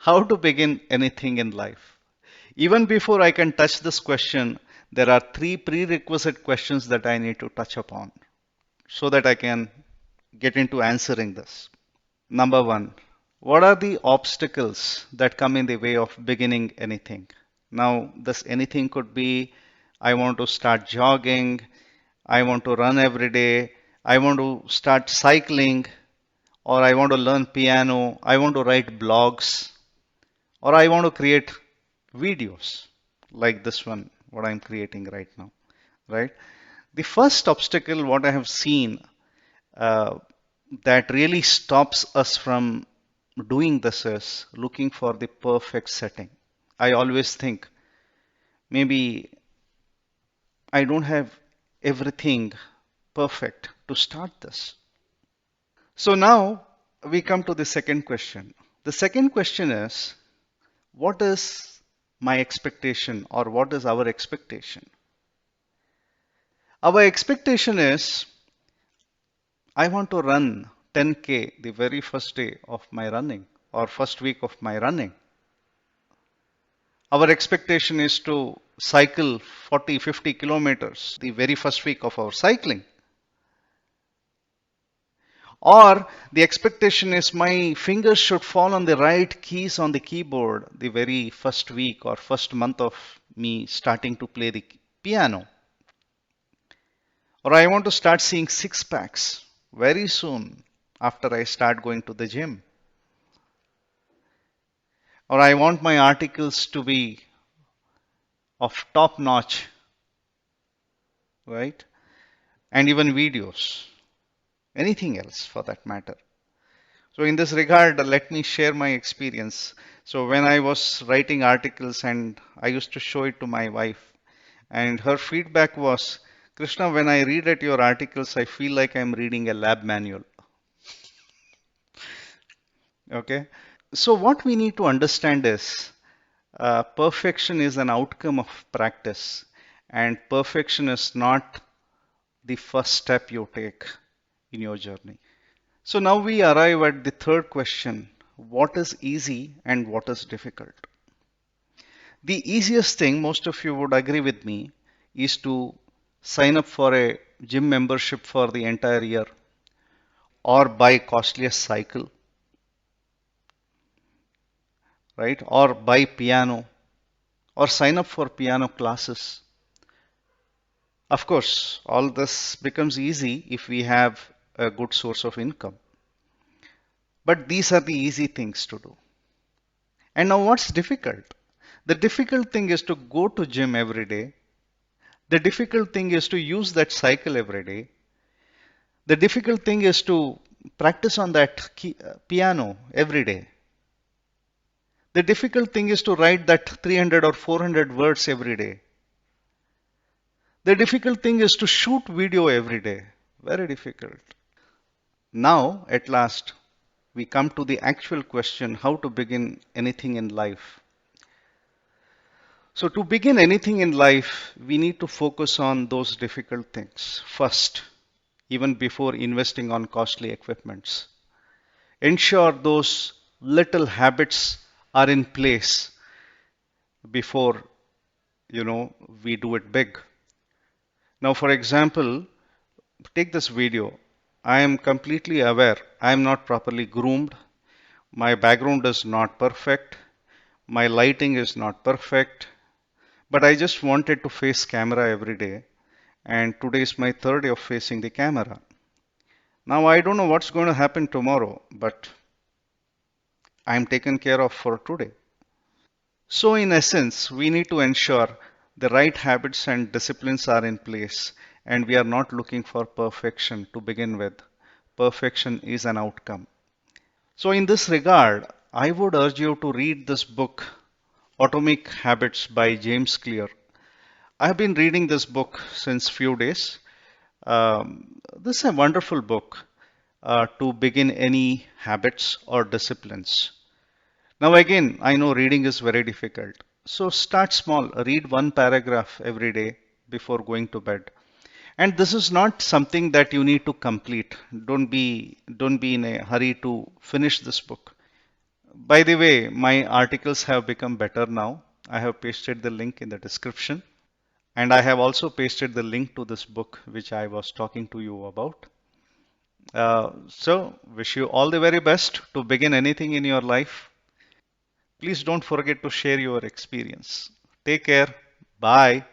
How to begin anything in life? Even before I can touch this question, there are three prerequisite questions that I need to touch upon so that I can get into answering this. Number one, what are the obstacles that come in the way of beginning anything? Now, this anything could be I want to start jogging, I want to run every day, I want to start cycling, or I want to learn piano, I want to write blogs, or I want to create videos like this one, what I'm creating right now, right? The first obstacle, what I have seen uh, that really stops us from doing this is looking for the perfect setting. I always think maybe I don't have everything perfect to start this. So now we come to the second question. The second question is, what is my expectation or what is our expectation? Our expectation is, I want to run 10K the very first day of my running or first week of my running. Our expectation is to cycle 40, 50 kilometers the very first week of our cycling. Or the expectation is my fingers should fall on the right keys on the keyboard the very first week or first month of me starting to play the piano. Or I want to start seeing six packs very soon after I start going to the gym. Or I want my articles to be of top notch, right? And even videos, anything else for that matter. So in this regard, let me share my experience. So when I was writing articles and I used to show it to my wife, and her feedback was, Krishna, when I read at your articles, I feel like I'm reading a lab manual. Okay. So what we need to understand is perfection is an outcome of practice, and perfection is not the first step you take in your journey. So now we arrive at the third question. What is easy and what is difficult? The easiest thing, most of you would agree with me, is to sign up for a gym membership for the entire year or buy costliest cycle, right? Or buy piano or sign up for piano classes. Of course, all this becomes easy if we have a good source of income. But these are the easy things to do. And now what's difficult? The difficult thing is to go to gym every day. The difficult thing is to use that cycle every day. The difficult thing is to practice on that piano every day. The difficult thing is to write that 300 or 400 words every day. The difficult thing is to shoot video every day. Very difficult. Now, at last, we come to the actual question, how to begin anything in life. So to begin anything in life, we need to focus on those difficult things first, even before investing on costly equipments. Ensure those little habits are in place before, we do it big. Now, for example, take this video. I am completely aware I am not properly groomed. My background is not perfect. My lighting is not perfect. But I just wanted to face camera every day. And today is my third day of facing the camera. Now I don't know what's going to happen tomorrow, but I'm taken care of for today. So in essence, we need to ensure the right habits and disciplines are in place, and we are not looking for perfection to begin with. Perfection is an outcome. So in this regard, I would urge you to read this book, Atomic Habits by James Clear. I have been reading this book since few days. This is a wonderful book to begin any habits or disciplines. Now again, I know reading is very difficult. So start small, read one paragraph every day before going to bed. And this is not something that you need to complete. Don't be in a hurry to finish this book. By the way, my articles have become better now. I have pasted the link in the description, and I have also pasted the link to this book which I was talking to you about. So, wish you all the very best to begin anything in your life. Please don't forget to share your experience. Take care. Bye.